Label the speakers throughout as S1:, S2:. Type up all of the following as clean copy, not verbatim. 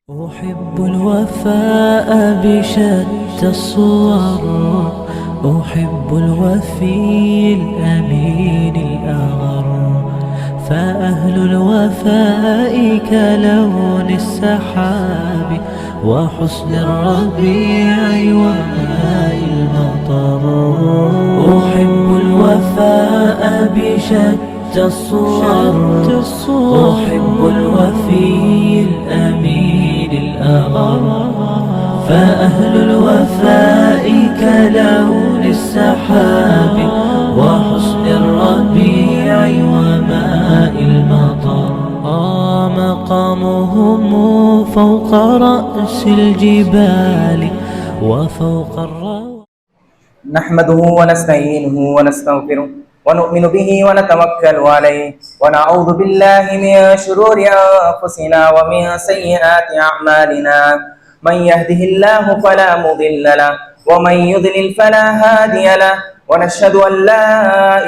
S1: أحب الوفاء بشتى الصور، أحب الوفي الأمين الأغر، فأهل الوفاء كلون السحاب وحسن الربيع وماء المطر. أحب الوفاء بشتى الصور، أحب الوفي الأمين الأغر، فأهل الوفاء كلون السحاب وحسن الربيع وماء المطر. مقامهم فوق رأس الجبال وفوق الروى.
S2: نحمده ونستعينه ونستغفره ونؤمن به ونتوكل عليه ونعوذ بالله من شرور أنفسنا ومن سيئات أعمالنا. من يهده الله فلا مضل له ومن يضلل فلا هادي له، ونشهد أن لا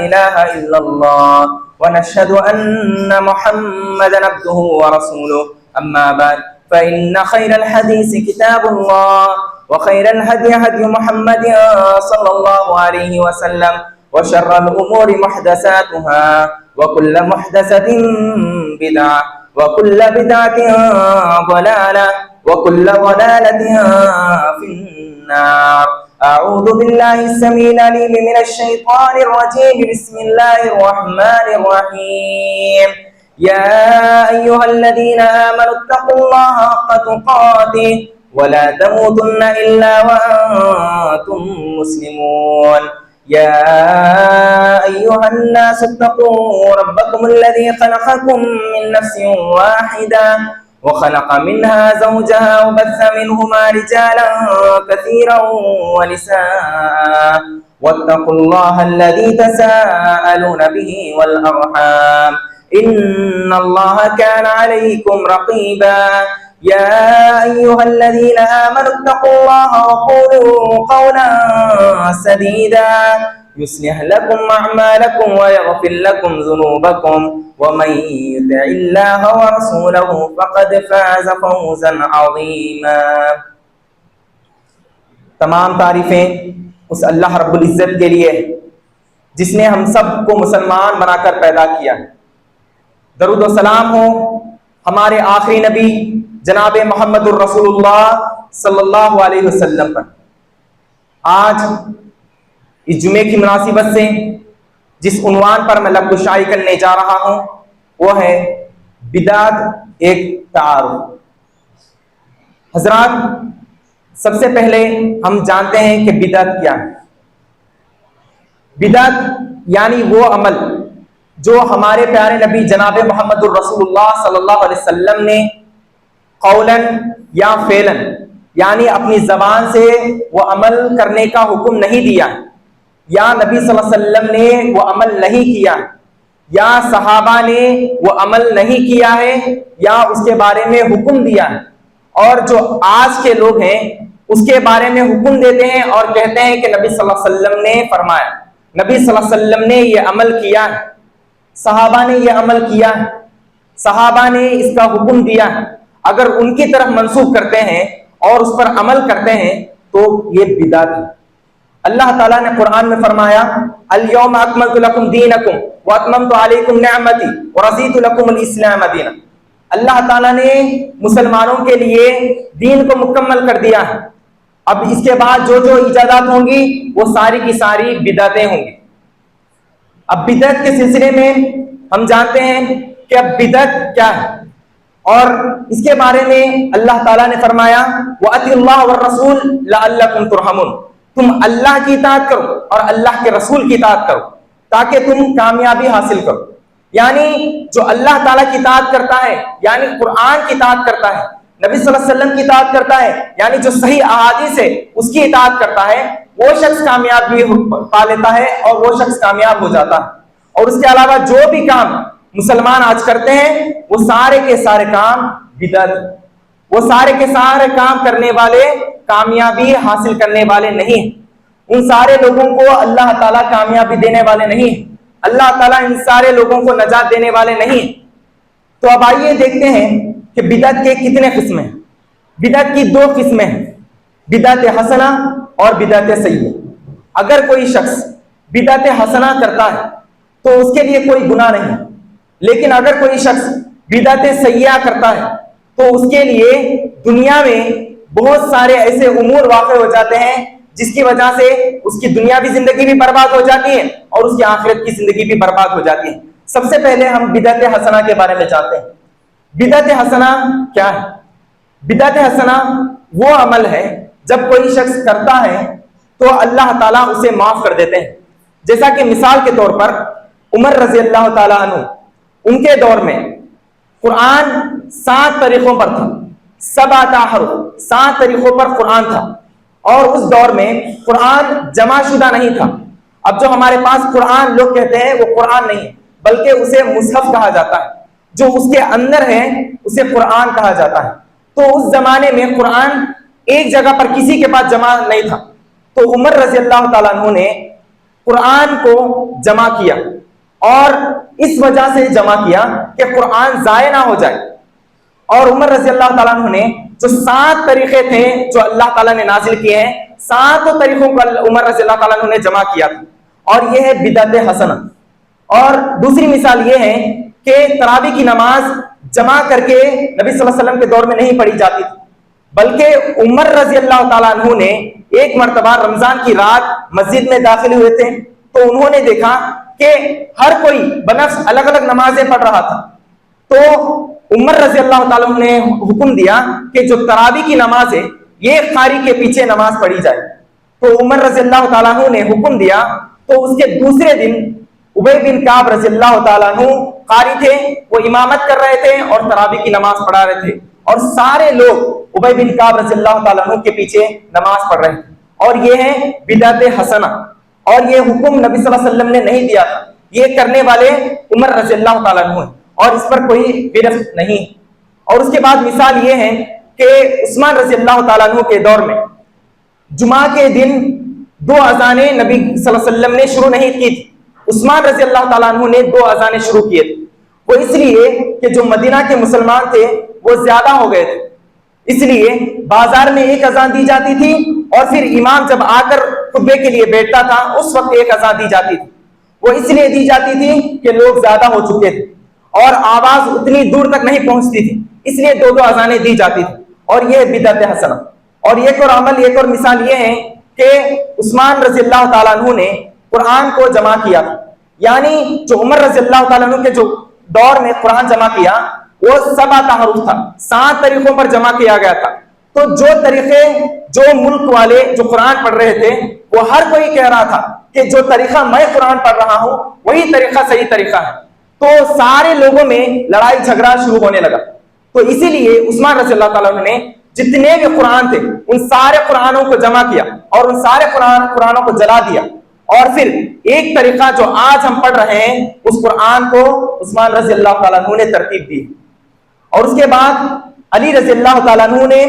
S2: إله إلا الله ونشهد أن محمدا عبده ورسوله. أما بعد فإن خير الحديث كتاب الله، وخير الهدي هدي محمد صلى الله عليه وسلم، وشر الأمور محدثاتها، وكل محدثة بدعة، وكل بدعة ضلالة، وكل ضلالة في النار. أعوذ بالله السميع العليم من الشيطان الرجيم. بسم الله الرحمن الرحيم. يا أيها الذين آمنوا اتقوا الله حق تقاته ولا تموتن إلا وأنتم مسلمون. يا أيها الناس اتقوا ربكم الذي خلقكم من نفس واحدة وخلق منها زوجها وبث منهما رجالا كثيرا ونساء، واتقوا الله الذي تساءلون به والأرحام إن الله كان عليكم رقيبا. يا أيها الذين آمنوا اتقوا الله وقولوا قولا سديدا يصلح لكم أعمالكم ويغفر لكم ذنوبكم، ومن يطع الله ورسوله فقد فاز فوزا عظيما. تمام تعریفیں اس اللہ رب العزت کے لیے جس نے ہم سب کو مسلمان بنا کر پیدا کیا. درود و سلام ہو ہمارے آخری نبی جناب محمد الرسول اللہ صلی اللہ علیہ وسلم پر. آج اس جمعے کی مناسبت سے جس عنوان پر میں لب گشائی کرنے جا رہا ہوں وہ ہے بدعت ایک تعارف. حضرات، سب سے پہلے ہم جانتے ہیں کہ بدعت کیا ہے. بدعت یعنی وہ عمل جو ہمارے پیارے نبی جناب محمد الرسول اللہ صلی اللہ علیہ وسلم نے قولاً یا فعلاً یعنی اپنی زبان سے وہ عمل کرنے کا حکم نہیں دیا، یا نبی صلی اللہ علیہ وسلم نے وہ عمل نہیں کیا، یا صحابہ نے وہ عمل نہیں کیا ہے یا اس کے بارے میں حکم دیا ہے. اور جو آج کے لوگ ہیں اس کے بارے میں حکم دیتے ہیں اور کہتے ہیں کہ نبی صلی اللہ علیہ وسلم نے فرمایا، نبی صلی اللہ علیہ وسلم نے یہ عمل کیا ہے، صحابہ نے یہ عمل کیا ہے، صحابہ نے اس کا حکم دیا ہے. اگر ان کی طرف منسوخ کرتے ہیں اور اس پر عمل کرتے ہیں تو یہ بدعت ہے. اللہ تعالیٰ نے قرآن میں فرمایا الیوم اکملت لکم دینکم واتممت علیکم نعمتی ورضیت لکم الاسلام دینا. اللہ تعالیٰ نے مسلمانوں کے لیے دین کو مکمل کر دیا ہے. اب اس کے بعد جو جو ایجادات ہوں گی وہ ساری کی ساری بدعتیں ہوں گی. اب بدعت کے سلسلے میں ہم جانتے ہیں کہ اب بدعت کیا ہے، اور اس کے بارے میں اللہ تعالیٰ نے فرمایا وَأَطِيعُوا اللَّهَ وَالرَّسُولَ لَعَلَّكُمْ تُرْحَمُونَ. تم اللہ کی اطاعت کرو اور اللہ کے رسول کی اطاعت کرو تاکہ تم کامیابی حاصل کرو. یعنی جو اللہ تعالیٰ کی اطاعت کرتا ہے یعنی قرآن کی اطاعت کرتا ہے، نبی صلی اللہ علیہ وسلم کی اطاعت کرتا ہے، یعنی جو صحیح احادیث ہے اس کی اطاعت کرتا ہے، وہ شخص کامیابی پا لیتا ہے اور وہ شخص کامیاب ہو جاتا ہے. اور اس کے علاوہ جو بھی کام مسلمان آج کرتے ہیں وہ سارے کے سارے کام بدعت، وہ سارے کے سارے کام کرنے والے کامیابی حاصل کرنے والے نہیں. ان سارے لوگوں کو اللہ تعالیٰ کامیابی دینے والے نہیں. اللہ تعالیٰ ان سارے لوگوں کو نجات دینے والے نہیں. تو اب آئیے دیکھتے ہیں کہ بدعت کے کتنے قسم ہیں. بدعت کی دو قسمیں ہیں، بدعت حسنہ اور بدعت سیئہ۔ اگر کوئی شخص بدعت حسنہ کرتا ہے تو اس کے لیے کوئی گناہ نہیں، لیکن اگر کوئی شخص بدعت سیئہ کرتا ہے تو اس کے لیے دنیا میں بہت سارے ایسے امور واقع ہو جاتے ہیں جس کی وجہ سے اس کی دنیاوی زندگی بھی برباد ہو جاتی ہے اور اس کی آخرت کی زندگی بھی برباد ہو جاتی ہے۔ سب سے پہلے ہم بدعت حسنہ کے بارے میں جانتے ہیں۔ بدعت حسنہ کیا ہے؟ بدعت حسنہ وہ عمل ہے جب کوئی شخص کرتا ہے تو اللہ تعالیٰ اسے معاف کر دیتے ہیں۔ جیسا کہ مثال کے طور پر عمر رضی اللہ تعالیٰ عنہ، ان کے دور میں قرآن 7 طریقوں پر تھا، 7 حروف، 7 طریقوں پر قرآن تھا، اور اس دور میں قرآن جمع شدہ نہیں تھا۔ اب جو ہمارے پاس قرآن لوگ کہتے ہیں وہ قرآن نہیں بلکہ اسے مصحف کہا جاتا ہے، جو اس کے اندر ہے اسے قرآن کہا جاتا ہے۔ تو اس زمانے میں قرآن ایک جگہ پر کسی کے پاس جمع نہیں تھا، تو عمر رضی اللہ تعالیٰ عنہ نے قرآن کو جمع کیا، اور اس وجہ سے جمع کیا کہ قرآن ضائع نہ ہو جائے۔ اور عمر رضی اللہ تعالیٰ عنہ نے جو 7 طریقے تھے جو اللہ تعالیٰ نے نازل کیے ہیں، 7 طریقوں کو عمر رضی اللہ تعالیٰ عنہ نے جمع کیا تھا، اور یہ ہے بدعت حسنہ۔ اور دوسری مثال یہ ہے کہ تراویح کی نماز جمع کر کے نبی صلی اللہ علیہ وسلم کے دور میں نہیں پڑھی جاتی تھی، بلکہ عمر رضی اللہ تعالیٰ عنہ نے ایک مرتبہ رمضان کی رات مسجد میں داخل ہوئے تھے، تو انہوں نے دیکھا کہ ہر کوئی بنفس الگ الگ نمازیں پڑھ رہا تھا۔ تو عمر رضی اللہ تعالیٰ عنہ نے حکم دیا کہ جو تراویح کی نماز ہے یہ قاری کے پیچھے نماز پڑھی جائے۔ تو عمر رضی اللہ تعالیٰ عنہ نے حکم دیا، تو اس کے دوسرے دن ابی بن کعب رضی اللہ تعالیٰ عنہ قاری تھے، وہ امامت کر رہے تھے اور تراویح کی نماز پڑھا رہے تھے، اور سارے لوگ ابی بن کعب رضی اللہ تعالیٰ عنہ کے پیچھے نماز پڑھ رہے تھے۔ اور یہ ہے بدعت حسنہ، اور یہ حکم نبی صلی اللہ علیہ وسلم نے نہیں دیا تھا، یہ کرنے والے عمر رضی اللہ تعالیٰ عنہ ہیں، اور اس پر کوئی گرفت نہیں۔ اور اس کے بعد مثال یہ ہے کہ عثمان رضی اللہ تعالیٰ عنہ کے دور میں جمعہ کے دن 2 اذانیں نبی صلی اللہ علیہ وسلم نے شروع نہیں کی تھی، عثمان رضی اللہ تعالیٰ عنہ نے 2 اذانیں شروع کیے تھے۔ وہ اس لیے کہ جو مدینہ کے مسلمان تھے وہ زیادہ ہو گئے تھے، اس لیے بازار میں ایک اذان دی جاتی تھی، اور پھر امام جب آ کر خطبے کے لیے بیٹھتا تھا اس وقت ایک اذان دی جاتی تھی۔ وہ اس لیے دی جاتی تھی کہ لوگ زیادہ ہو چکے تھے اور آواز اتنی دور تک نہیں پہنچتی تھی، اس لیے 2 اذانیں دی جاتی تھی، اور یہ بدعت حسنہ۔ اور ایک اور عمل، ایک اور مثال یہ ہے کہ عثمان رضی اللہ تعالیٰ عنہ نے قرآن کو جمع کیا تھا، یعنی جو عمر رضی اللہ تعالیٰ عنہ کے جو دور میں قرآن جمع کیا وہ 7 حروف تھا، 7 طریقوں پر جمع کیا گیا تھا۔ تو جو طریقے جو ملک والے جو قرآن پڑھ رہے تھے وہ ہر کوئی کہہ رہا تھا کہ جو طریقہ میں قرآن پڑھ رہا ہوں وہی طریقہ صحیح طریقہ ہے، تو سارے لوگوں میں لڑائی جھگڑا شروع ہونے لگا۔ تو اسی لیے عثمان رضی اللہ تعالیٰ عنہ نے جتنے بھی قرآن تھے ان سارے قرآنوں کو جمع کیا اور ان سارے قرآنوں کو جلا دیا، اور پھر ایک طریقہ جو آج ہم پڑھ رہے ہیں اس قرآن کو عثمان رضی اللہ تعالیٰ عنہ نے ترتیب دی۔ اور اس کے بعد علی رضی اللہ تعالیٰ عنہ نے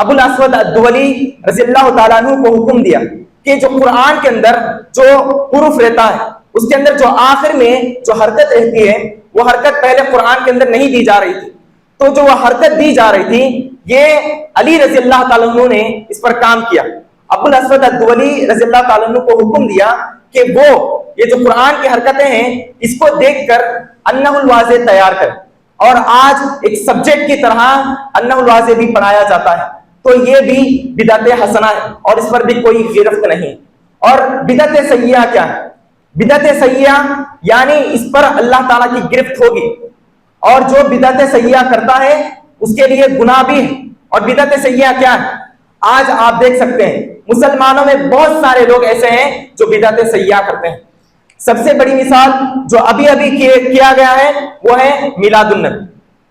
S2: ابو الاسود الدولی رضی اللہ تعالیٰ عنہ کو حکم دیا کہ جو قرآن کے اندر جو حروف رہتا ہے اس کے اندر جو آخر میں جو حرکت رہتی ہے وہ حرکت پہلے قرآن کے اندر نہیں دی جا رہی تھی، تو جو وہ حرکت دی جا رہی تھی یہ علی رضی اللہ تعالیٰ عنہ نے اس پر کام کیا۔ ابو الاسود الدولی رضی اللہ تعالیٰ عنہ کو حکم دیا کہ وہ یہ جو قرآن کی حرکتیں ہیں اس کو دیکھ کر انہ الواضح تیار کرے، اور آج ایک سبجیکٹ کی طرح انہ الواضح بھی پڑھایا جاتا ہے، تو یہ بھی بدعت حسنہ ہے اور اس پر بھی کوئی گرفت نہیں۔ اور بدعت سیئہ کیا ہے؟ بدعت سیئہ یعنی اس پر اللہ تعالیٰ کی گرفت ہوگی، اور جو بدعت سیئہ کرتا ہے اس کے لیے گناہ بھی ہے۔ اور بدعت سیئہ کیا ہے؟ آج آپ دیکھ سکتے ہیں مسلمانوں میں بہت سارے لوگ ایسے ہیں جو بدعت سیئہ کرتے ہیں۔ سب سے بڑی مثال جو ابھی کیا گیا ہے وہ ہے میلاد النبی،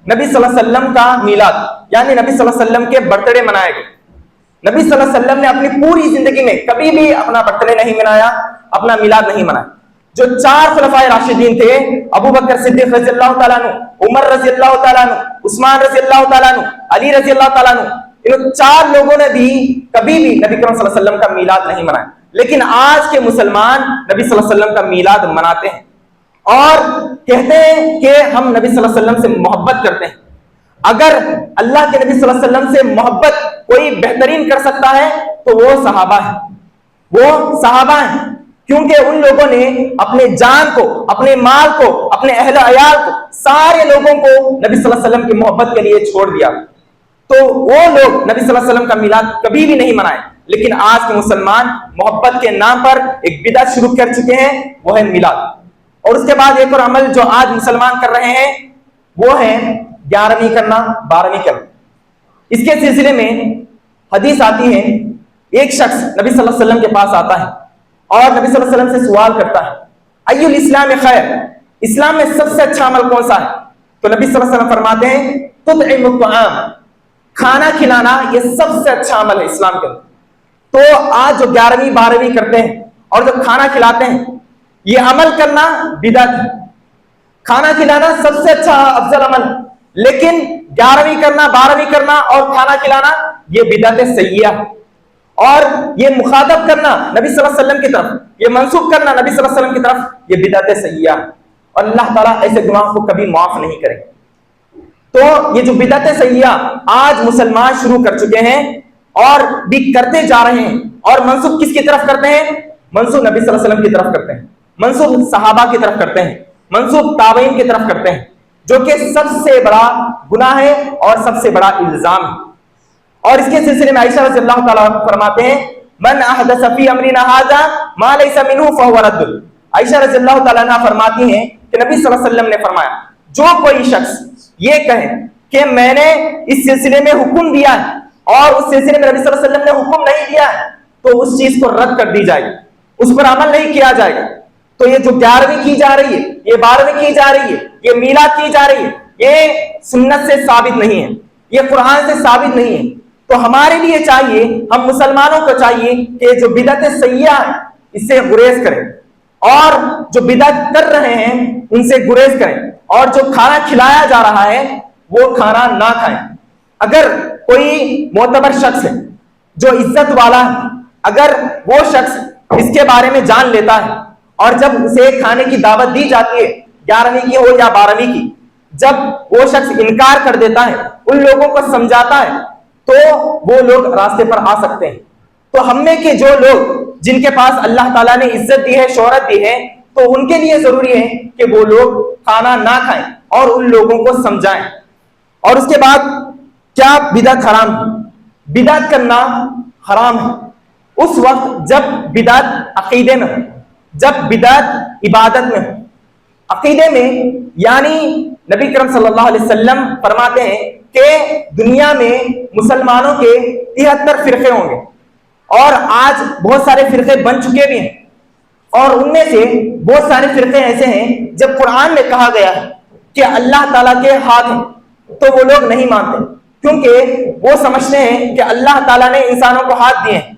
S2: نبی صلی اللہ علیہ وسلم کا میلاد، یعنی نبی صلی اللہ علیہ وسلم کے برتھ ڈے منائے گئے۔ نبی صلی اللہ علیہ وسلم نے اپنی پوری زندگی میں کبھی بھی اپنا برتھ ڈے نہیں منایا، اپنا میلاد نہیں منایا۔ جو 4 خلفائے راشدین تھے، ابو بکر صدیق رضی اللہ تعالیٰ عنہ، عمر رضی اللہ تعالیٰ عنہ، عثمان رضی اللہ تعالیٰ عنہ، علی رضی اللہ تعالیٰ عنہ، ان 4 لوگوں نے بھی کبھی بھی نبی کریم صلی اللہ علیہ وسلم کا میلاد نہیں منایا، لیکن آج کے مسلمان نبی صلی اللہ علیہ وسلم کا میلاد مناتے ہیں اور کہتے ہیں کہ ہم نبی صلی اللہ علیہ وسلم سے محبت کرتے ہیں۔ اگر اللہ کے نبی صلی اللہ علیہ وسلم سے محبت کوئی بہترین کر سکتا ہے تو وہ صحابہ ہیں، وہ صحابہ ہیں، کیونکہ ان لوگوں نے اپنے جان کو، اپنے مال کو، اپنے اہل عیال کو، سارے لوگوں کو نبی صلی اللہ علیہ وسلم کی محبت کے لیے چھوڑ دیا. تو وہ لوگ نبی صلی اللہ علیہ وسلم کا میلاد کبھی بھی نہیں منائے، لیکن آج کے مسلمان محبت کے نام پر ایک بدعت شروع کر چکے ہیں، وہ ہے میلاد. اور اس کے بعد ایک اور عمل جو آج مسلمان کر رہے ہیں وہ ہے 11ویں کرنا، 12ویں کرنا. اس کے سلسلے میں حدیث آتی ہے، ایک شخص نبی صلی اللہ علیہ وسلم کے پاس آتا ہے اور نبی صلی اللہ علیہ وسلم سے سوال کرتا ہے، ای الاسلام خیر، اسلام میں سب سے اچھا عمل کون سا ہے؟ تو نبی صلی اللہ علیہ وسلم فرماتے ہیں تطعم الطعام، کھانا کھلانا یہ سب سے اچھا عمل ہے اسلام کے اندر. تو آج جو 11ویں 12ویں کرتے ہیں اور جو کھانا کھلاتے ہیں، یہ عمل کرنا بدعت ہے. کھانا کھلانا سب سے اچھا افضل عمل ہے، لیکن 11ویں کرنا، 12ویں کرنا اور کھانا کھلانا یہ بدعت سیئہ ہے. اور یہ مخاطب کرنا نبی صلی اللہ علیہ وسلم کی طرف، یہ منسوب کرنا نبی صلی اللہ علیہ وسلم کی طرف، یہ بدعت سیئہ ہے. اور اللہ تعالیٰ ایسے گناہ کو کبھی معاف نہیں کرے. تو یہ جو بدعت سیئہ آج مسلمان شروع کر چکے ہیں اور بھی کرتے جا رہے ہیں، اور منسوب کس کی طرف کرتے ہیں؟ منسوب نبی صلی اللہ علیہ وسلم کی طرف کرتے ہیں، منسوب صحابہ کی طرف کرتے ہیں، منسوب تابعین کی طرف کرتے ہیں، جو کہ سب سے بڑا گناہ ہے اور سب سے بڑا الزام ہے. اور اس کے سلسلے میں عائشہ رضی اللہ تعالیٰ فرماتے ہیں من احدث فی امرنا ھذا ما لیس منہ فہو رد. عائشہ رضی اللہ تعالیٰ عنہ فرماتی ہیں کہ نبی صلی اللہ علیہ وسلم نے فرمایا جو کوئی شخص یہ کہے کہ میں نے اس سلسلے میں حکم دیا ہے اور اس سلسلے میں نبی صلی اللہ علیہ وسلم نے حکم نہیں دیا ہے تو اس چیز کو رد کر دی جائے گی، اس پر عمل نہیں کیا جائے گا. تو یہ جو 11ویں کی جا رہی ہے، یہ 12ویں کی جا رہی ہے، یہ میلاد کی جا رہی ہے، یہ سنت سے ثابت نہیں ہے، یہ قرآن سے ثابت نہیں ہے. تو ہمارے لیے چاہیے، ہم مسلمانوں کو چاہیے کہ جو بدعت سیئہ ہے اس سے گریز کریں، اور جو بدعت کر رہے ہیں ان سے گریز کریں، اور جو کھانا کھلایا جا رہا ہے وہ کھانا نہ کھائیں. اگر کوئی معتبر شخص ہے جو عزت والا ہے، اگر وہ شخص اس کے بارے میں جان لیتا ہے اور جب اسے کھانے کی دعوت دی جاتی ہے 11ویں کی ہو یا 12ویں کی، جب وہ شخص انکار کر دیتا ہے، ان لوگوں کو سمجھاتا ہے، تو وہ لوگ راستے پر آ سکتے ہیں. تو ہم میں کے جو لوگ جن کے پاس اللہ تعالیٰ نے عزت دی ہے، شہرت دی ہے، تو ان کے لیے ضروری ہے کہ وہ لوگ کھانا نہ کھائیں اور ان لوگوں کو سمجھائیں. اور اس کے بعد کیا بدعت حرام ہے؟ بدعت کرنا حرام ہے اس وقت جب بدعت عقیدے میں ہو، جب بدعت عبادت میں ہو. عقیدے میں یعنی نبی کرم صلی اللہ علیہ وسلم فرماتے ہیں کہ دنیا میں مسلمانوں کے 73 فرقے ہوں گے، اور آج بہت سارے فرقے بن چکے بھی ہیں، اور ان میں سے بہت سارے فرقے ایسے ہیں جب قرآن میں کہا گیا ہے کہ اللہ تعالیٰ کے ہاتھ ہیں تو وہ لوگ نہیں مانتے، کیونکہ وہ سمجھتے ہیں کہ اللہ تعالیٰ نے انسانوں کو ہاتھ دیے ہیں،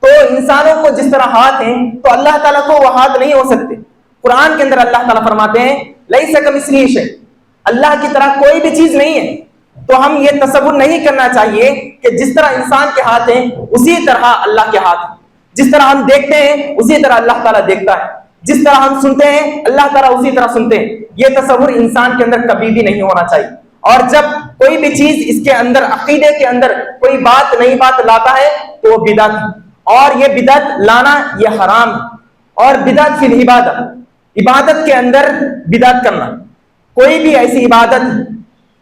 S2: تو انسانوں کو جس طرح ہاتھ ہیں تو اللہ تعالیٰ کو وہ ہاتھ نہیں ہو سکتے. قرآن کے اندر اللہ تعالیٰ فرماتے ہیں لیس کمثلہ شیء، اللہ کی طرح کوئی بھی چیز نہیں ہے. تو ہم یہ تصور نہیں کرنا چاہیے کہ جس طرح انسان کے ہاتھ ہیں اسی طرح اللہ کے ہاتھ ہیں، جس طرح ہم دیکھتے ہیں اسی طرح اللہ تعالیٰ دیکھتا ہے، جس طرح ہم سنتے ہیں اللہ تعالیٰ اسی طرح سنتے ہیں. یہ تصور انسان کے اندر کبھی بھی نہیں ہونا چاہیے. اور جب کوئی بھی چیز اس کے اندر، عقیدے کے اندر کوئی نئی بات لاتا ہے تو وہ بدعت ہے، اور یہ بدعت لانا یہ حرام ہے. اور بدعت فی العبادت، عبادت کے اندر بدعت کرنا، کوئی بھی ایسی عبادت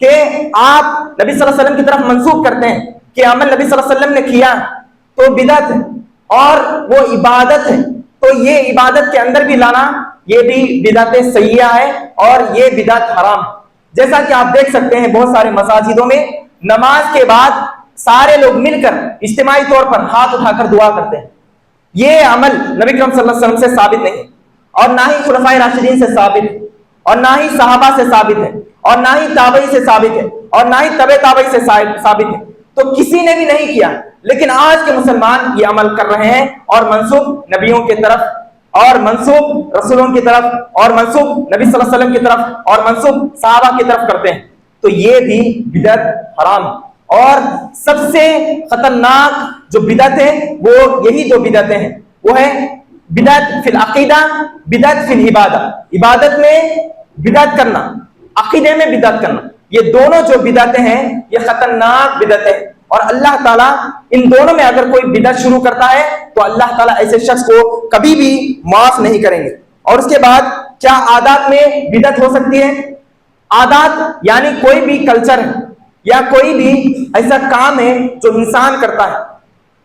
S2: کہ آپ نبی صلی اللہ علیہ وسلم کی طرف منسوب کرتے ہیں کہ عمل نبی صلی اللہ علیہ وسلم نے کیا تو بدعت ہے، اور وہ عبادت ہے، تو یہ عبادت کے اندر بھی لانا یہ بھی بدعت سیئہ ہے اور یہ بدعت حرام. جیسا کہ آپ دیکھ سکتے ہیں بہت سارے مساجدوں میں نماز کے بعد سارے لوگ مل کر اجتماعی طور پر ہاتھ اٹھا کر دعا کرتے ہیں. یہ عمل نبی کرم صلی اللہ علیہ وسلم سے ثابت نہیں، اور نہ ہی خلفائے راشدین سے ثابت ہے، اور نہ ہی صحابہ سے ثابت ہے، اور نہ ہی تابعی سے ثابت ہے، اور نہ ہی تبع تابعی سے ثابت ہے. تو کسی نے بھی نہیں کیا، لیکن آج کے مسلمان یہ عمل کر رہے ہیں اور منسوب نبیوں کی طرف، اور منسوب رسولوں کی طرف، اور منسوب نبی صلی اللہ علیہ وسلم کی طرف، اور منسوب صحابہ کی طرف کرتے ہیں. تو یہ بھی بدعت حرام ہے. اور سب سے خطرناک جو بدعت ہے وہ یہی دو بدعتیں ہیں، وہ ہے بدعت فی العقیدہ، بدعت فی العبادہ. عبادت میں بدعت کرنا، عقیدے میں بدعت کرنا. یہ دونوں جو بدعتیں ہیں یہ خطرناک بدعتیں ہیں، اور اللہ تعالیٰ ان دونوں میں اگر کوئی بدعت شروع کرتا ہے تو اللہ تعالیٰ ایسے شخص کو کبھی بھی معاف نہیں کریں گے۔ اور اس کے بعد کیا عادات میں بدعت ہو سکتی ہے؟ عادات یعنی کوئی بھی کلچر ہے یا کوئی بھی ایسا کام ہے جو انسان کرتا ہے،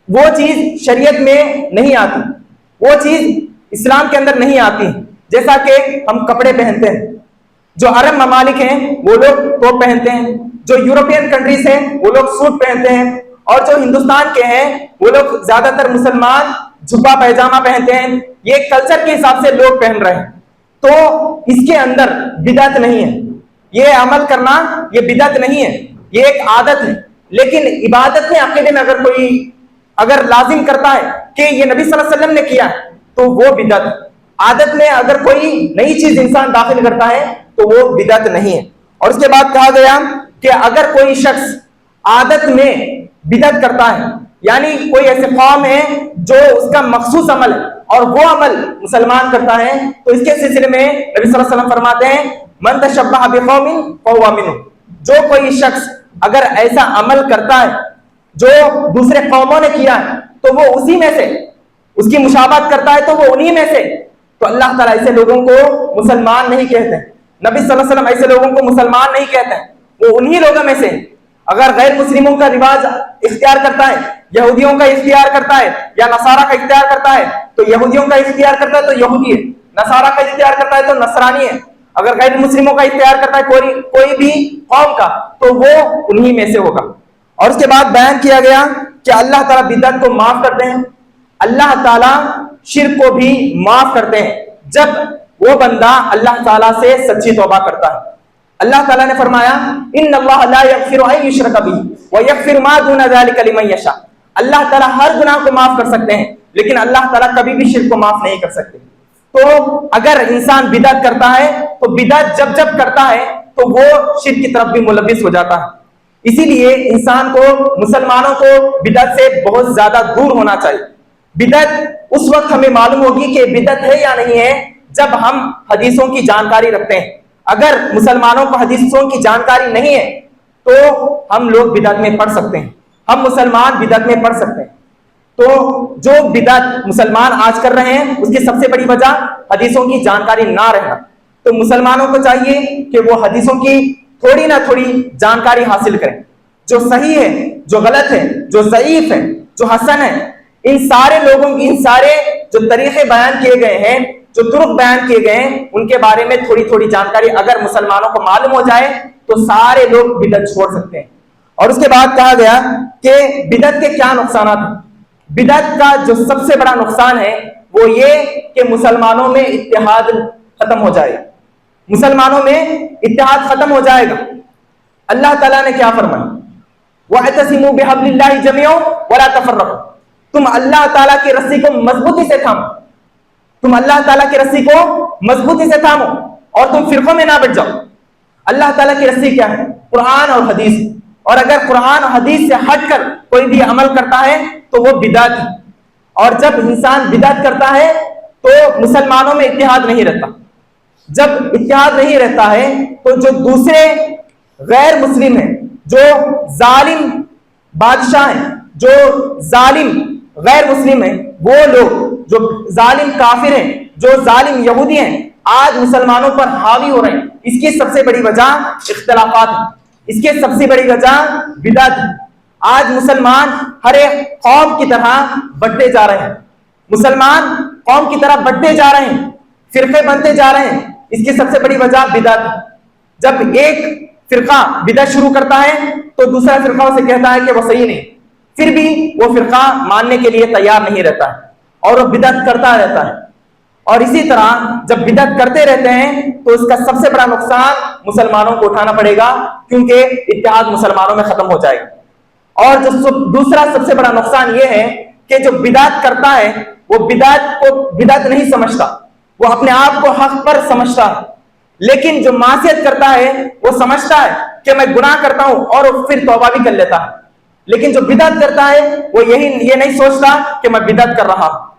S2: وہ چیز شریعت میں نہیں آتی، وہ چیز اسلام کے اندر نہیں آتی، جیسا کہ ہم کپڑے پہنتے ہیں۔ جو عرب ممالک ہیں وہ لوگ ٹوپ پہنتے ہیں، جو یورپین کنٹریز ہیں وہ لوگ سوٹ پہنتے ہیں، اور جو ہندوستان کے ہیں وہ لوگ زیادہ تر مسلمان جھبا پیجامہ پہنتے ہیں۔ یہ کلچر کے حساب سے لوگ پہن رہے ہیں، تو اس کے اندر بدعت نہیں ہے، یہ عمل کرنا یہ بدعت نہیں ہے، یہ ایک عادت ہے۔ لیکن عبادت میں عقیدے میں اگر کوئی لازم کرتا ہے کہ یہ نبی صلی اللہ علیہ وسلم نے کیا ہے تو وہ بدعت۔ عادت میں اگر کوئی نئی چیز انسان داخل کرتا ہے تو وہ بدعت نہیں ہے۔ اور اس کے بعد کہا گیا کہ اگر کوئی شخص عادت میں بدعت کرتا ہے، یعنی کوئی ایسے قوم ہے جو اس کا مخصوص عمل ہے اور وہ عمل مسلمان کرتا ہے، تو اس کے سلسلے میں نبی صلی اللہ علیہ وسلم فرماتے ہیں من تشبہ بقوم فہو منہم، جو کوئی شخص اگر ایسا عمل کرتا ہے جو دوسرے قوموں نے کیا ہے تو وہ اسی میں سے، اس کی مشابہت کرتا ہے تو وہ انہی میں سے، تو اللہ تعالیٰ ایسے لوگوں کو مسلمان نہیں کہتے ہیں، نبی صلی اللہ علیہ وسلم ایسے لوگوں کو مسلمان نہیں کہتے ہیں، وہ انہی لوگوں میں سے۔ اگر غیر مسلموں کا رواج اختیار کرتا ہے، یہودیوں کا اختیار کرتا ہے یا نصارہ کا اختیار کرتا ہے تو یہودیوں کا اختیار کرتا ہے تو یہودی ہے، نصارہ کا اختیار کرتا ہے تو نصرانی ہے، اگر غیر مسلموں کا اختیار کرتا ہے کوئی بھی قوم کا تو وہ انہی میں سے ہوگا۔ اور اس کے بعد بیان کیا گیا کہ اللہ تعالیٰ بدعت کو معاف کرتے ہیں، اللہ تعالیٰ شرک کو بھی معاف کرتے ہیں جب وہ بندہ اللہ تعالیٰ سے سچی توبہ کرتا ہے۔ اللہ تعالیٰ نے فرمایا ان اللہ لا یغفر ان یشرک بہ ویغفر ما دون ذلک لمن یشاء، اللہ تعالیٰ ہر گناہ کو معاف کر سکتے ہیں لیکن اللہ تعالیٰ کبھی بھی شرک کو معاف نہیں کر سکتے۔ تو اگر انسان بدعت کرتا ہے تو بدعت جب کرتا ہے تو وہ شرک کی طرف بھی ملوث ہو جاتا ہے، اسی لیے انسان کو، مسلمانوں کو بدعت سے بہت زیادہ دور ہونا چاہیے۔ بدعت اس وقت ہمیں معلوم ہوگی کہ بدعت ہے یا نہیں ہے جب ہم حدیثوں کی جانکاری رکھتے ہیں۔ اگر مسلمانوں کو حدیثوں کی جانکاری نہیں ہے تو ہم لوگ بدعت میں پڑ سکتے ہیں، ہم مسلمان بدعت میں پڑ سکتے ہیں۔ تو جو بدعت مسلمان آج کر رہے ہیں اس کی سب سے بڑی وجہ حدیثوں کی جانکاری نہ رہنا، تو مسلمانوں کو چاہیے کہ وہ حدیثوں کی تھوڑی نہ تھوڑی جانکاری حاصل کریں، جو صحیح ہے، جو غلط ہے، جو ضعیف ہے، جو حسن ہے، ان سارے لوگوں کی، ان سارے جو طریقے بیان کیے گئے ہیں، جو طرق بیان کیے گئے ہیں، ان کے بارے میں تھوڑی تھوڑی جانکاری اگر مسلمانوں کو معلوم ہو جائے تو سارے لوگ بدعت چھوڑ سکتے ہیں۔ اور اس کے بعد کہا گیا کہ بدعت کے کیا نقصانات ہیں۔ بدعت کا جو سب سے بڑا نقصان ہے وہ یہ کہ مسلمانوں میں اتحاد ختم ہو جائے گا، مسلمانوں میں اتحاد ختم ہو جائے گا۔ اللہ تعالیٰ نے کیا فرمایا وَاعْتَصِمُوا بِحَبْلِ اللَّهِ جَمِيعًا وَلَا تَفَرَّقُوا، تم اللہ تعالیٰ کی رسی کو مضبوطی سے تھامو، تم اللہ تعالیٰ کی رسی کو مضبوطی سے تھامو اور تم فرقوں میں نہ بٹ جاؤ۔ اللہ تعالیٰ کی رسی کیا ہے؟ قرآن اور حدیث، اور اگر قرآن اور حدیث سے ہٹ کر کوئی بھی عمل کرتا ہے تو وہ بدعت ہے، اور جب انسان بدعت کرتا ہے تو مسلمانوں میں اتحاد نہیں رہتا۔ جب اتحاد نہیں رہتا ہے تو جو دوسرے غیر مسلم ہیں، جو ظالم بادشاہ ہیں، جو ظالم غیر مسلم ہیں، وہ لوگ جو ظالم کافر ہیں، جو ظالم یہودی ہیں، آج مسلمانوں پر حاوی ہو رہے ہیں۔ اس کی سب سے بڑی وجہ اختلافات ہے، اس کی سب سے بڑی وجہ بدعت ہے۔ آج مسلمان ہر ایک قوم کی طرح بٹتے جا رہے ہیں، مسلمان قوم کی طرح بٹتے جا رہے ہیں، فرقے بنتے جا رہے ہیں، اس کی سب سے بڑی وجہ بدعت ہے۔ جب ایک فرقہ بدعت شروع کرتا ہے تو دوسرا فرقہ اسے کہتا ہے کہ وہ صحیح نہیں، پھر بھی وہ فرقہ ماننے کے لیے تیار نہیں رہتا ہے اور وہ بدعت کرتا رہتا ہے۔ اور اسی طرح جب بدعت کرتے رہتے ہیں تو اس کا سب سے بڑا نقصان مسلمانوں کو اٹھانا پڑے گا، کیونکہ اتحاد مسلمانوں میں ختم ہو جائے گا۔ اور جو دوسرا سب سے بڑا نقصان یہ ہے کہ جو بدعت کرتا ہے وہ بدعت کو بدعت نہیں سمجھتا، وہ اپنے آپ کو حق پر سمجھتا ہے، لیکن جو معصیت کرتا ہے وہ سمجھتا ہے کہ میں گناہ کرتا ہوں اور پھر توبہ بھی کر لیتا ہے، لیکن جو بدعت کرتا ہے وہ یہ نہیں سوچتا کہ میں بدعت کر رہا ہوں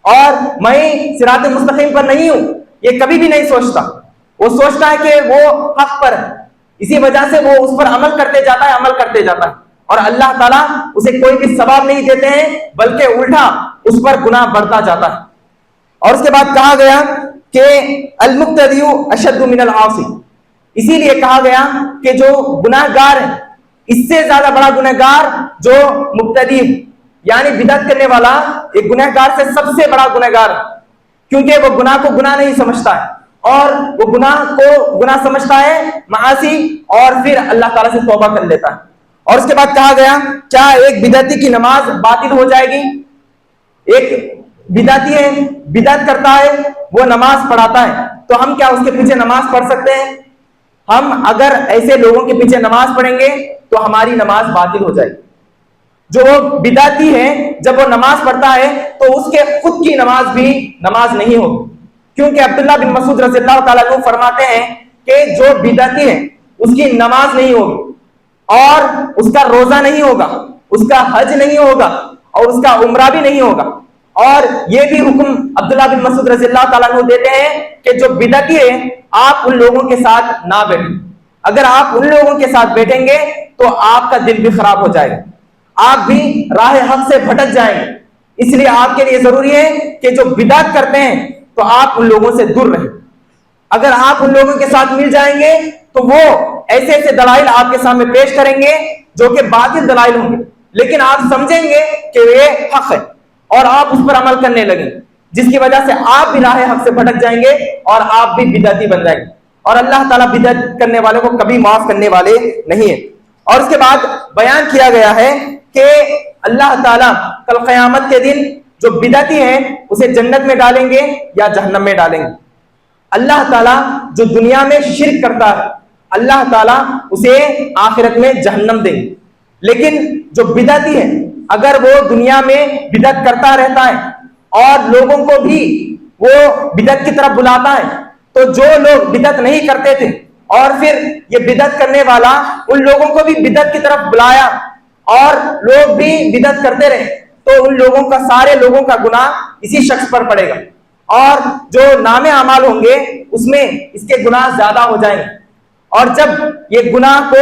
S2: اور میں صراط مستقیم پر نہیں ہوں، یہ کبھی بھی نہیں سوچتا، وہ سوچتا ہے کہ وہ حق پر ہے۔ اسی وجہ سے وہ اس پر عمل کرتے جاتا ہے اور اللہ تعالیٰ اسے کوئی بھی ثواب نہیں دیتے ہیں بلکہ الٹا اس پر گناہ بڑھتا جاتا ہے۔ اور اس کے بعد کہا گیا کہ المقتدی اشد من العاصی، اسی لیے کہا گیا کہ جو گناہ گار ہے اس سے زیادہ بڑا گناہ گار جو مقتدی یعنی بدعت کرنے والا، ایک گناہ گار سے سب سے بڑا گناہ گار، کیونکہ وہ گناہ کو گناہ نہیں سمجھتا ہے اور وہ گناہ کو گناہ سمجھتا ہے معاصی، اور پھر اللہ تعالیٰ سے توبہ کر لیتا ہے۔ اور اس کے بعد کہا گیا کیا ایک بدعتی کی نماز باطل ہو جائے گی؟ ایک بدعتی ہے، بدعت کرتا ہے، وہ نماز پڑھاتا ہے، تو ہم کیا اس کے پیچھے نماز پڑھ سکتے ہیں؟ ہم اگر ایسے لوگوں کے پیچھے نماز پڑھیں گے تو ہماری نماز باطل ہو جائے گی۔ جو وہ بدعتی ہے جب وہ نماز پڑھتا ہے تو اس کے خود کی نماز بھی نماز نہیں ہوگی، کیونکہ عبداللہ بن مسعود رضی اللہ تعالیٰ عنہ فرماتے ہیں کہ جو بدعتی ہے اس کی نماز نہیں ہوگی اور اس کا روزہ نہیں ہوگا، اس کا حج نہیں ہوگا اور اس کا عمرہ بھی نہیں ہوگا۔ اور یہ بھی حکم عبداللہ بن مسعود رضی اللہ تعالیٰ عنہ دیتے ہیں کہ جو بدعتی ہے آپ ان لوگوں کے ساتھ نہ بیٹھیں، اگر آپ ان لوگوں کے ساتھ بیٹھیں گے تو آپ کا دل بھی خراب ہو جائے گا، آپ بھی راہ حق سے بھٹک جائیں گے۔ اس لیے آپ کے لیے ضروری ہے کہ جو بدعت کرتے ہیں تو آپ ان لوگوں سے دور رہیں۔ اگر آپ ان لوگوں کے ساتھ مل جائیں گے تو وہ ایسے ایسے دلائل آپ کے سامنے پیش کریں گے جو کہ باطل دلائل ہوں گے، لیکن آپ سمجھیں گے کہ یہ حق ہے اور آپ اس پر عمل کرنے لگیں، جس کی وجہ سے آپ بھی راہ حق سے بھٹک جائیں گے اور آپ بھی بدعتی بن جائیں گے، اور اللہ تعالیٰ بدعت کرنے والوں کو کبھی معاف کرنے والے نہیں ہیں۔ اور اس کے بعد بیان کیا گیا ہے کہ اللہ تعالیٰ کل قیامت کے دن جو بدعتی ہیں اسے جنت میں ڈالیں گے یا جہنم میں ڈالیں گے۔ اللہ تعالیٰ جو دنیا میں شرک کرتا ہے اللہ تعالیٰ اسے آخرت میں جہنم دیں گے، لیکن جو بدعتی ہے اگر وہ دنیا میں بدعت کرتا رہتا ہے اور لوگوں کو بھی وہ بدعت کی طرف بلاتا ہے، تو جو لوگ بدعت نہیں کرتے تھے اور پھر یہ بدعت کرنے والا ان لوگوں کو بھی بدعت کی طرف بلایا اور لوگ بھی بدعت کرتے رہے، تو ان لوگوں کا سارے لوگوں کا گناہ اسی شخص پر پڑے گا، اور جو نام اعمال ہوں گے اس میں اس کے گناہ زیادہ ہو جائیں گے۔ اور جب یہ گناہ کو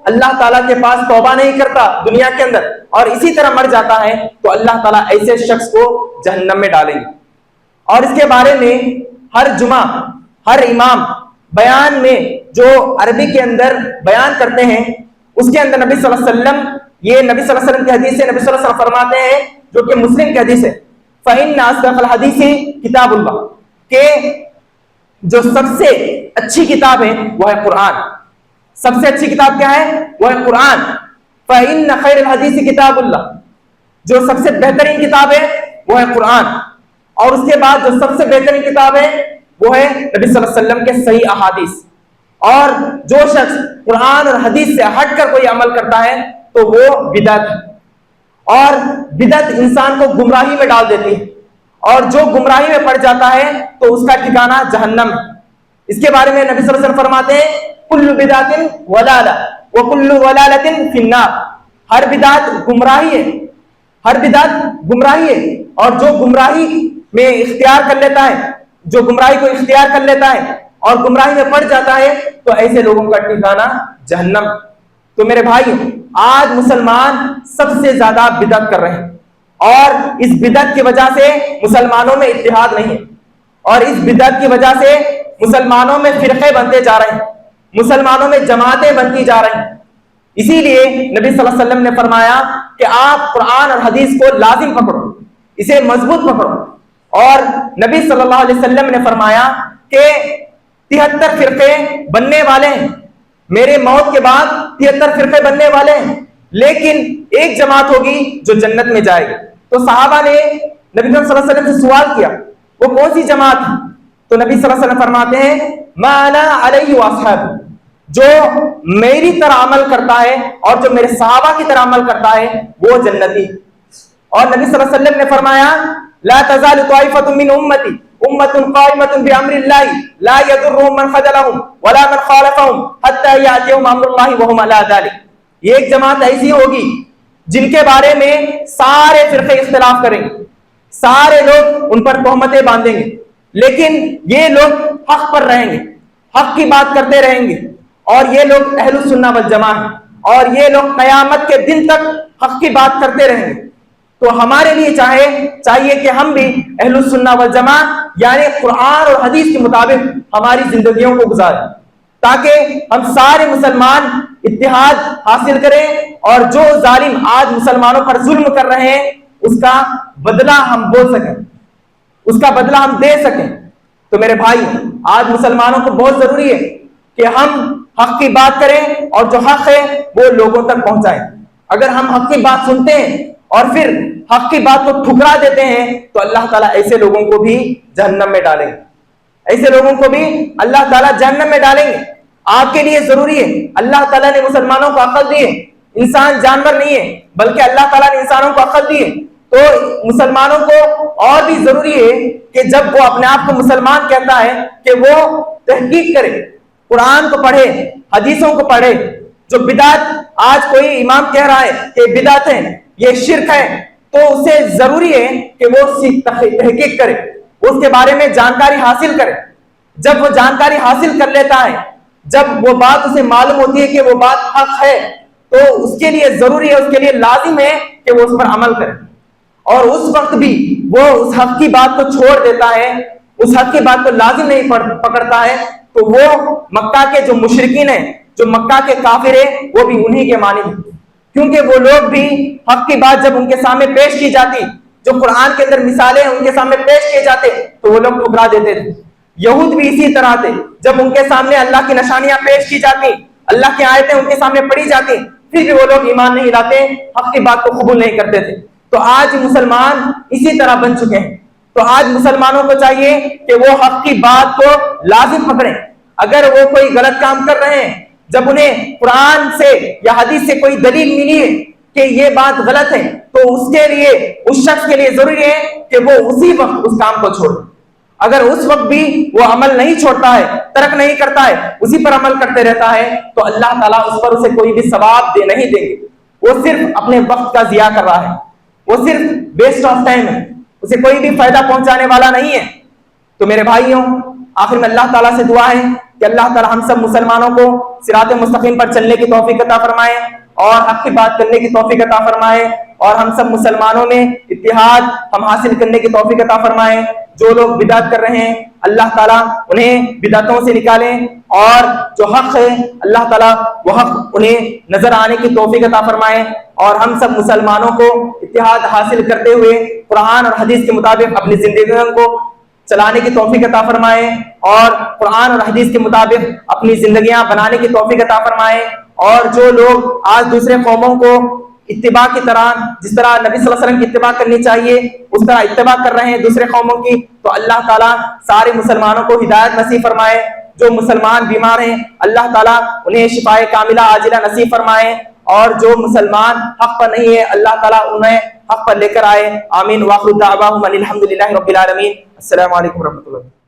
S2: اللہ تعالیٰ کے پاس توبہ نہیں کرتا دنیا کے اندر اور اسی طرح مر جاتا ہے تو اللہ تعالیٰ ایسے شخص کو جہنم میں ڈالیں گے۔ اور اس کے بارے میں ہر جمعہ ہر امام بیان میں جو عربی کے اندر بیان کرتے ہیں اس کے اندر نبی صلی اللہ علیہ وسلم، یہ نبی صلی اللہ علیہ وسلم کی حدیث سے نبی صلی اللہ علیہ وسلم فرماتے ہیں جو کہ مسلم کی حدیث ہے، فَإِنَّ أَصْدَقَ الْحَدِيثِ كِتَابُ اللَّهِ، کہ جو سب سے اچھی کتاب ہے وہ ہے قرآن۔ سب سے اچھی کتاب کیا ہے؟ وہ ہے قرآن۔ فَإِنَّ خَيْرَ الْحَدِيثِ كِتَابُ اللَّهِ، جو سب سے بہترین کتاب ہے وہ ہے قرآن، اور اس کے بعد جو سب سے بہترین کتاب ہے وہ ہے نبی صلی اللہ علیہ وسلم کے صحیح احادیث۔ اور جو شخص قرآن اور حدیث سے ہٹ کر کوئی عمل کرتا ہے تو وہ بدعت ہے، اور بدعت انسان کو گمراہی میں ڈال دیتی ہے، اور جو گمراہی میں پڑ جاتا ہے تو اس کا ٹھکانہ جہنم ہے۔ اس کے بارے میں نبی صلی اللہ علیہ وسلم فرماتے ہیں کل بدعت ضلالہ وکل ضلالۃ فی النار، ہر بدعت گمراہی ہے، ہر بدعت گمراہی ہے، اور جو گمراہی میں اختیار کر لیتا ہے، جو گمراہی کو اختیار کر لیتا ہے اور گمراہی میں پڑ جاتا ہے تو ایسے لوگوں کا ٹھکانہ جہنم۔ تو میرے بھائی آج مسلمان سب سے زیادہ بدعت کر رہے ہیں، اور اس بدعت کی وجہ سے مسلمانوں میں اتحاد نہیں ہے، اور اس بدعت کی وجہ سے مسلمانوں میں فرقے بنتے جا رہے ہیں، مسلمانوں میں جماعتیں بنتی جا رہی ہیں۔ اسی لیے نبی صلی اللہ علیہ وسلم نے فرمایا کہ آپ قرآن اور حدیث کو لازم پکڑو، اسے مضبوط پکڑو، اور نبی صلی اللہ علیہ وسلم نے فرمایا کہ 73 فرقے بننے والے ہیں، میرے موت کے بعد 73 فرقے بننے والے ہیں، لیکن ایک جماعت ہوگی جو جنت میں جائے گی۔ تو صحابہ نے نبی صلی اللہ علیہ وسلم سے سوال کیا وہ کون سی جماعت ہے؟ تو نبی صلی اللہ علیہ وسلم فرماتے ہیں ما انا علیہ واصحابی، جو میری طرح عمل کرتا ہے اور جو میرے صحابہ کی طرح عمل کرتا ہے وہ جنتی۔ اور نبی صلی اللہ علیہ وسلم نے فرمایا لا تزال طائفة من امتی امة قائمة بأمر الله لا يضرهم من خذلهم ولا من خالفهم حتى يأتيهم امر الله وهم على ذلك، یہ ایک جماعت ایسی ہوگی جن کے بارے میں سارے فرقے اختلاف کریں گے، سارے لوگ ان پر تہمتیں باندھیں گے، لیکن یہ لوگ حق پر رہیں گے، حق کی بات کرتے رہیں گے، اور یہ لوگ اہل السنہ والجماع ہیں، اور یہ لوگ قیامت کے دن تک حق کی بات کرتے رہیں گے۔ تو ہمارے لیے چاہیے کہ ہم بھی اہل السنہ والجماع یعنی قرآن اور حدیث کے مطابق ہماری زندگیوں کو گزاریں، تاکہ ہم سارے مسلمان اتحاد حاصل کریں اور جو ظالم آج مسلمانوں پر ظلم کر رہے ہیں اس کا بدلہ ہم بول سکیں، اس کا بدلہ ہم دے سکیں۔ تو میرے بھائی، آج مسلمانوں کو بہت ضروری ہے کہ ہم حق کی بات کریں اور جو حق ہے وہ لوگوں تک پہنچائیں۔ اگر ہم حق کی بات سنتے ہیں اور پھر حق کی بات کو ٹھکرا دیتے ہیں تو اللہ تعالیٰ ایسے لوگوں کو بھی جہنم میں ڈالیں گے، ایسے لوگوں کو بھی اللہ تعالیٰ جہنم میں ڈالیں گے۔ آپ کے لیے ضروری ہے، اللہ تعالیٰ نے مسلمانوں کو عقل دی ہے، انسان جانور نہیں ہے بلکہ اللہ تعالیٰ نے انسانوں کو عقل دی ہے، تو مسلمانوں کو اور بھی ضروری ہے کہ جب وہ اپنے آپ کو مسلمان کہتا ہے کہ وہ تحقیق کرے، قرآن کو پڑھے، حدیثوں کو پڑھے۔ جو بدعت آج کوئی امام کہہ رہا ہے کہ بدعت ہے، یہ شرک ہے، تو اسے ضروری ہے کہ وہ تحقیق کرے، اس کے بارے میں جانکاری حاصل کرے۔ جب وہ جانکاری حاصل کر لیتا ہے، جب وہ بات اسے معلوم ہوتی ہے کہ وہ بات حق ہے، تو اس کے لیے ضروری ہے، اس کے لیے لازم ہے کہ وہ اس پر عمل کرے، اور اس وقت بھی وہ اس حق کی بات کو چھوڑ دیتا ہے، اس حق کی بات کو لازم نہیں پکڑتا ہے، تو وہ مکہ کے جو مشرکین ہیں، جو مکہ کے کافر ہیں، وہ بھی انہی کے مانند ہیں، کیونکہ وہ لوگ بھی حق کی بات جب ان کے سامنے پیش کی جاتی، جو قرآن کے اندر مثالیں ان کے سامنے پیش کیے جاتے تو وہ لوگ ٹھکرا دیتے تھے۔ یہود بھی اسی طرح تھے، جب ان کے سامنے اللہ کی نشانیاں پیش کی جاتی، اللہ کی آیتیں ان کے سامنے پڑھی جاتی، پھر بھی وہ لوگ ایمان نہیں لاتے، حق کی بات کو قبول نہیں کرتے تھے۔ تو آج مسلمان اسی طرح بن چکے ہیں۔ تو آج مسلمانوں کو چاہیے کہ وہ حق کی بات کو لازم پکڑیں۔ اگر وہ کوئی غلط کام کر رہے ہیں، جب انہیں قرآن سے یا حدیث سے کوئی دلیل ملی ہے کہ یہ بات غلط ہے، تو اس کے لیے، اس شخص کے لیے ضروری ہے کہ وہ اسی وقت اس کام کو چھوڑے۔ اگر اس وقت بھی وہ عمل نہیں چھوڑتا ہے، ترک نہیں کرتا ہے، اسی پر عمل کرتے رہتا ہے، تو اللہ تعالیٰ اس پر اسے کوئی بھی ثواب نہیں دیں گے۔ وہ صرف اپنے وقت کا ضیاع کر رہا ہے، وہ صرف ویسٹ آف ٹائم ہے، اسے کوئی بھی فائدہ پہنچانے والا نہیں ہے۔ تو میرے بھائیوں، آخر میں اللہ تعالیٰ سے دعا ہے کہ اللہ تعالیٰ ہم سب مسلمانوں کو صراط مستقیم پر چلنے کی توفیق عطا فرمائے اور حق کی بات کرنے کی توفیق عطا فرمائے، اور ہم سب مسلمانوں میں اتحاد ہم حاصل کرنے کی توفیق عطا فرمائے۔ جو لوگ بدعت کر رہے ہیں اللہ تعالیٰ انہیں بدعتوں سے نکالیں، اور جو حق ہے اللہ تعالیٰ وہ حق انہیں نظر آنے کی توفیق عطا فرمائے، اور ہم سب مسلمانوں کو اتحاد حاصل کرتے ہوئے قرآن اور حدیث کے مطابق اپنی زندگیوں کو چلانے کی توفیق عطا فرمائے، اور قرآن اور حدیث کے مطابق اپنی زندگیاں بنانے کی توفیق عطا فرمائے۔ اور جو لوگ آج دوسرے قوموں کو اتباع کی طرح، جس طرح نبی صلی اللہ علیہ وسلم کی اتباع کرنی چاہیے اس طرح اتباع کر رہے ہیں دوسرے قوموں کی، تو اللہ تعالیٰ سارے مسلمانوں کو ہدایت نصیب فرمائے۔ جو مسلمان بیمار ہیں اللہ تعالیٰ انہیں شفائے کاملہ عاجلہ نصیب فرمائے، اور جو مسلمان حق پر نہیں ہے اللہ تعالیٰ انہیں حق پر لے کر آئے۔ آمین۔ وآخر دعواہم ان الحمد للہ رب العالمین۔ السلام علیکم ورحمۃ اللہ۔